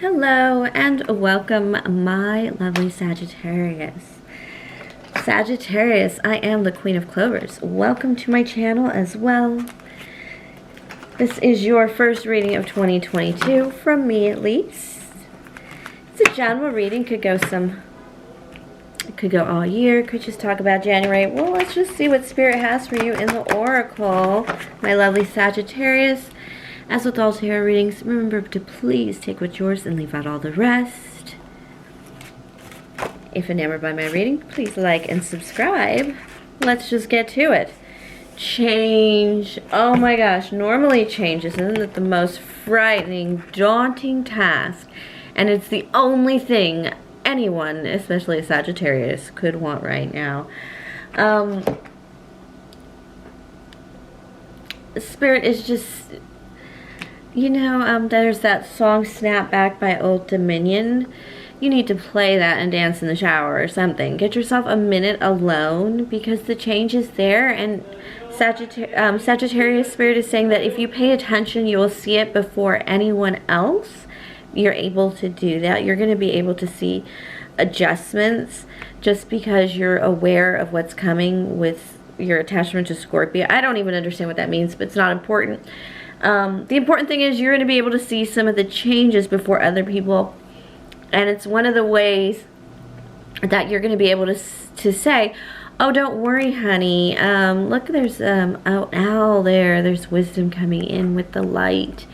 Hello and welcome, my lovely Sagittarius. Sagittarius, I am the Queen of Clovers. Welcome to my channel as well. This is your first reading of 2022, from me at least. It's a general reading, could go all year, could just talk about January. Well, let's just see what Spirit has for you in the Oracle, my lovely Sagittarius. As with all tarot readings, remember to please take what's yours and leave out all the rest. If enamored by my reading, please like and subscribe. Let's just get to it. Change. Oh my gosh, normally change isn't it the most frightening, daunting task? And it's the only thing anyone, especially a Sagittarius, could want right now. Spirit is just... You know, there's that song Snap Back by Old Dominion. You need to play that and dance in the shower or something. Get yourself a minute alone because the change is there. And Sagittarius Spirit is saying that if you pay attention, you will see it before anyone else. You're able to do that. You're going to be able to see adjustments just because you're aware of what's coming with your attachment to Scorpio. I don't even understand what that means, but it's not important. The important thing is you're going to be able to see some of the changes before other people, and it's one of the ways that you're going to be able to say, oh, don't worry, honey, look, there's owl there, there's wisdom coming in with the light,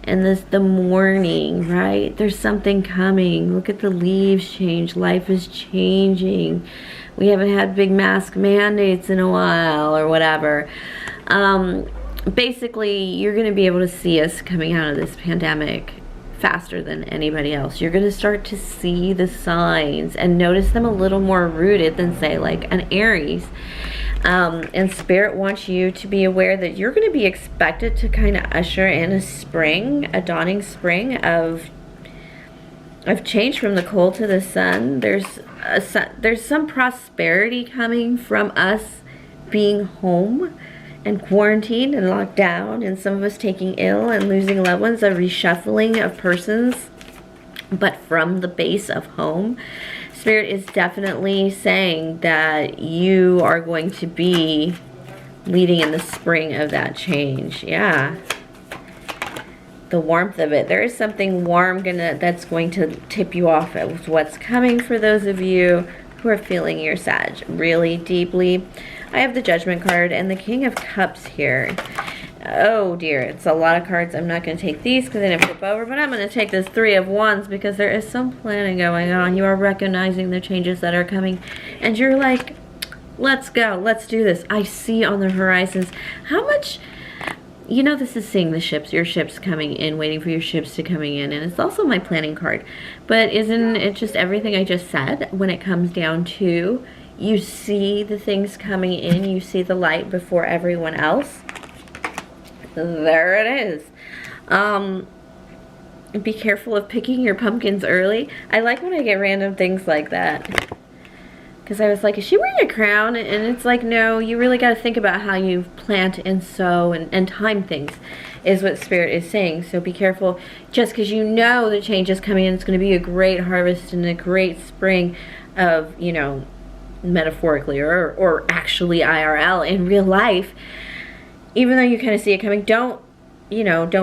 and the morning, right? There's something coming. Look at the leaves change. Life is changing. We haven't had big mask mandates in a while or whatever. Basically, you're going to be able to see us coming out of this pandemic faster than anybody else. You're going to start to see the signs and notice them a little more rooted than, say, like an Aries. And Spirit wants you to be aware that you're going to be expected to kind of usher in a spring, a dawning spring of change from the cold to the sun. There's some prosperity coming from us being home and quarantined and locked down, and some of us taking ill and losing loved ones, a reshuffling of persons, but from the base of home. Spirit is definitely saying that you are going to be leading in the spring of that change. Yeah. The warmth of it. There is something warm that's going to tip you off at what's coming for those of you who are feeling your Sag really deeply. I have the Judgment card and the King of Cups here. Oh dear, it's a lot of cards. I'm not going to take these because they didn't flip over, but I'm going to take this Three of Wands because there is some planning going on. You are recognizing the changes that are coming, and you're like, let's go, let's do this. I see on the horizons how much... You know, this is seeing the ships, your ships coming in, waiting for your ships to coming in. And it's also my planning card. But isn't it just everything I just said when it comes down to you see the things coming in, you see the light before everyone else? There it is. Be careful of picking your pumpkins early. I like when I get random things like that. Because I was like, is she wearing a crown? And it's like, no, you really got to think about how you plant and sow and time things, is what Spirit is saying. So be careful. Just because you know the change is coming in, it's going to be a great harvest and a great spring of, you know, metaphorically or actually IRL in real life. Even though you kind of see it coming, don't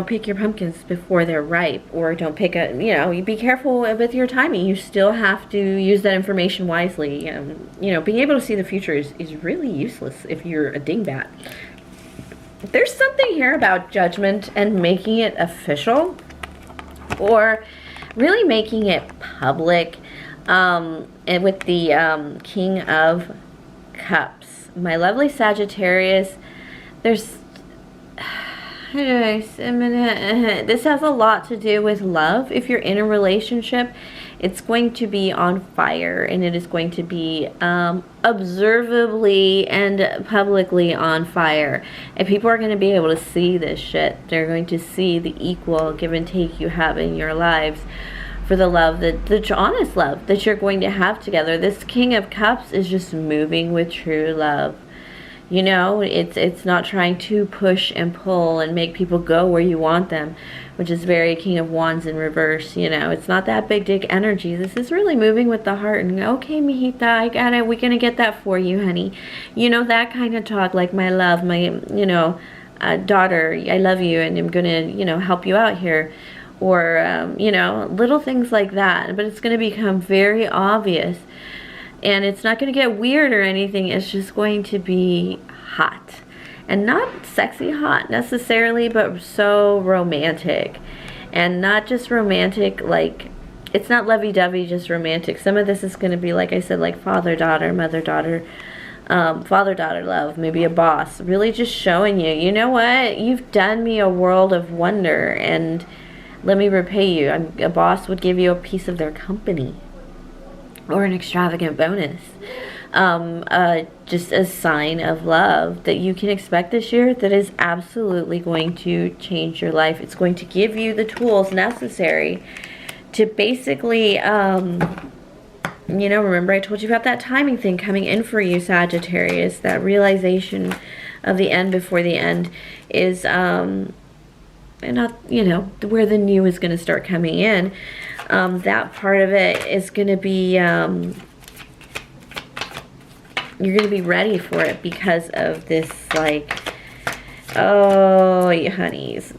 pick your pumpkins before they're ripe, or don't pick you be careful with your timing. You still have to use that information wisely. Being able to see the future is really useless if you're a dingbat. There's something here about Judgment and making it official, or really making it public, and with the King of Cups. My lovely Sagittarius, there's... This has a lot to do with love. If you're in a relationship, it's going to be on fire, and it is going to be observably and publicly on fire. And people are going to be able to see this shit. They're going to see the equal give and take you have in your lives for the love, the honest love that you're going to have together. This King of Cups is just moving with true love. You know, it's not trying to push and pull and make people go where you want them, which is very King of Wands in reverse. You know, it's not that big dick energy. This is really moving with the heart and, okay, mijita, I got it. We're gonna get that for you, honey. You know, that kind of talk, like, my love, my, you know, daughter, I love you, and I'm gonna, you know, help you out here. Or, you know, little things like that. But it's gonna become very obvious. And it's not going to get weird or anything. It's just going to be hot. And not sexy hot necessarily, but so romantic. And not just romantic, like, it's not lovey-dovey, just romantic. Some of this is going to be, like I said, like father-daughter, mother-daughter, father-daughter love, maybe a boss. Really just showing you, you know what? You've done me a world of wonder, and let me repay you. A boss would give you a piece of their company, or an extravagant bonus. Just a sign of love that you can expect this year that is absolutely going to change your life. It's going to give you the tools necessary to basically, you know, remember I told you about that timing thing coming in for you, Sagittarius. That realization of the end before the end is, and not, you know, where the new is going to start coming in. That part of it is going to be, you're going to be ready for it because of this, like, oh, you honeys.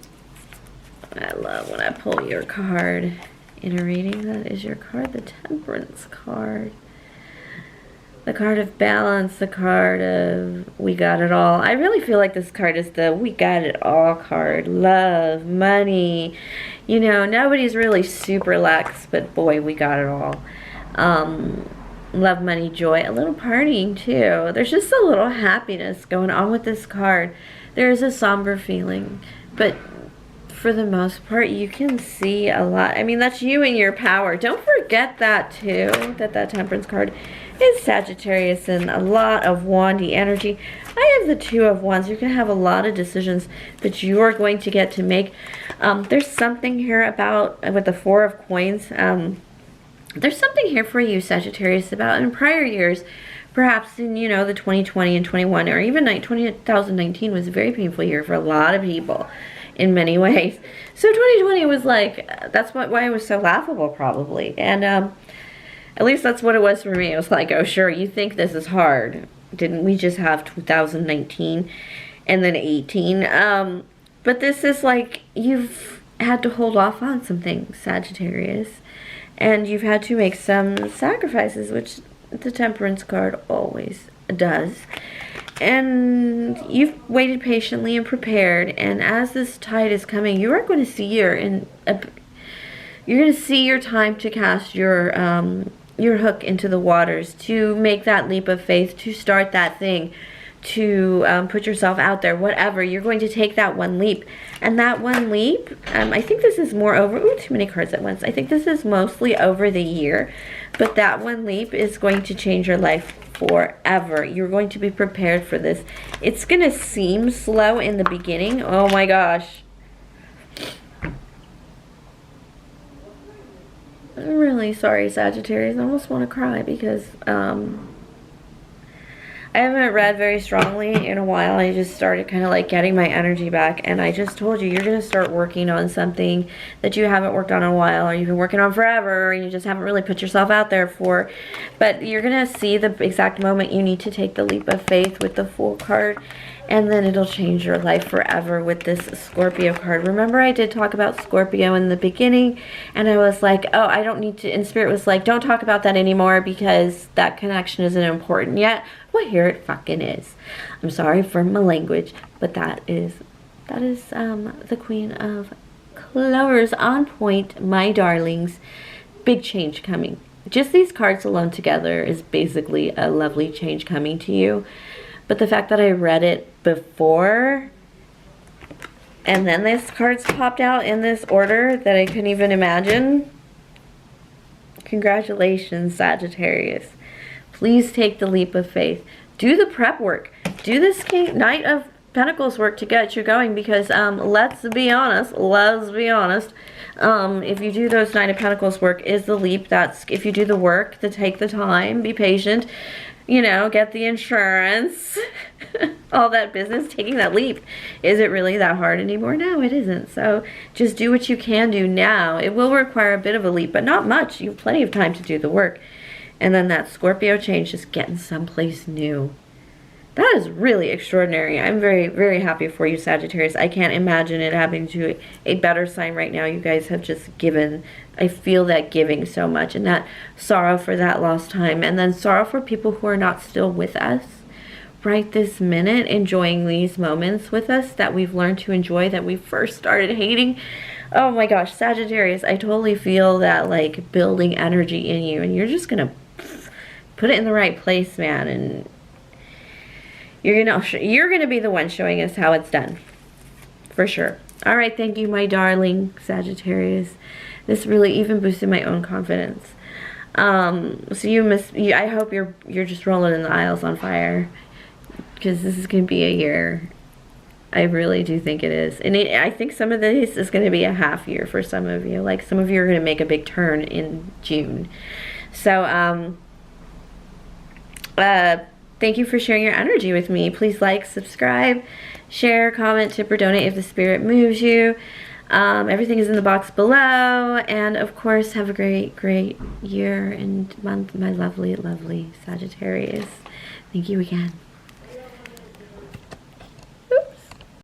I love when I pull your card in a reading. That is your card, the Temperance card. The card of balance, the card of we got it all. I really feel like this card is the we got it all card. Love, money. You know, nobody's really super lax, but boy, we got it all. Love, money, joy, a little partying too. There's just a little happiness going on with this card. There's a somber feeling, but for the most part, you can see a lot. I mean, that's you and your power. Don't forget that too, that Temperance card is Sagittarius and a lot of wandy energy. I have the Two of Wands. You're going to have a lot of decisions that you are going to get to make. There's something here about, with the Four of Coins, there's something here for you, Sagittarius, about in prior years, perhaps in, you know, the 2020 and 21, or even 2019 was a very painful year for a lot of people in many ways. So 2020 was like, that's why it was so laughable probably. And at least that's what it was for me. It was like, oh sure, you think this is hard. Didn't we just have 2019 and then 18? But this is like, you've had to hold off on some things, Sagittarius. And you've had to make some sacrifices, which the Temperance card always does. And you've waited patiently and prepared. And as this tide is coming, you are going to see you're going to see your time to cast your hook into the waters, to make that leap of faith, to start that thing, to put yourself out there, whatever. You're going to take that one leap. And that one leap, I think this is more over, ooh, too many cards at once. I think this is mostly over the year, but that one leap is going to change your life forever. You're going to be prepared for this. It's going to seem slow in the beginning. Oh my gosh. I'm really sorry, Sagittarius. I almost want to cry because I haven't read very strongly in a while. I just started kind of like getting my energy back, and I just told you, you're going to start working on something that you haven't worked on in a while, or you've been working on forever, or you just haven't really put yourself out there for. But you're going to see the exact moment you need to take the leap of faith with the Fool card, and then it'll change your life forever with this Scorpio card. Remember, I did talk about Scorpio in the beginning, and I was like, oh, I don't need to, and Spirit was like, don't talk about that anymore because that connection isn't important yet. Well, here it fucking is. I'm sorry for my language, but that is the Queen of Clovers on point, my darlings. Big change coming. Just these cards alone together is basically a lovely change coming to you. But the fact that I read it before, and then these cards popped out in this order that I couldn't even imagine. Congratulations, Sagittarius. Please take the leap of faith. Do the prep work. Do this Knight of Pentacles work to get you going, because let's be honest, if you do those Knight of Pentacles work is the leap. That's if you do the work, to take the time, be patient, you know, get the insurance, all that business, taking that leap. Is it really that hard anymore? No, it isn't. So just do what you can do now. It will require a bit of a leap, but not much. You have plenty of time to do the work. And then that Scorpio change, just getting someplace new. That is really extraordinary. I'm very, very happy for you, Sagittarius. I can't imagine it happening to a better sign right now. You guys have just given. I feel that giving so much, and that sorrow for that lost time, and then sorrow for people who are not still with us right this minute, enjoying these moments with us that we've learned to enjoy, that we first started hating. Oh my gosh, Sagittarius, I totally feel that like building energy in you, and you're just gonna put it in the right place, man, and you're gonna be the one showing us how it's done, for sure. All right, thank you, my darling Sagittarius. This really even boosted my own confidence. So I hope you're just rolling in the aisles on fire, because this is gonna be a year. I really do think it is, and I think some of this is gonna be a half year for some of you. Like some of you are gonna make a big turn in June. So thank you for sharing your energy with me. Please like, subscribe, share, comment, tip, or donate if the spirit moves you. Everything is in the box below. And of course, have a great, great year and month, my lovely, lovely Sagittarius. Thank you again.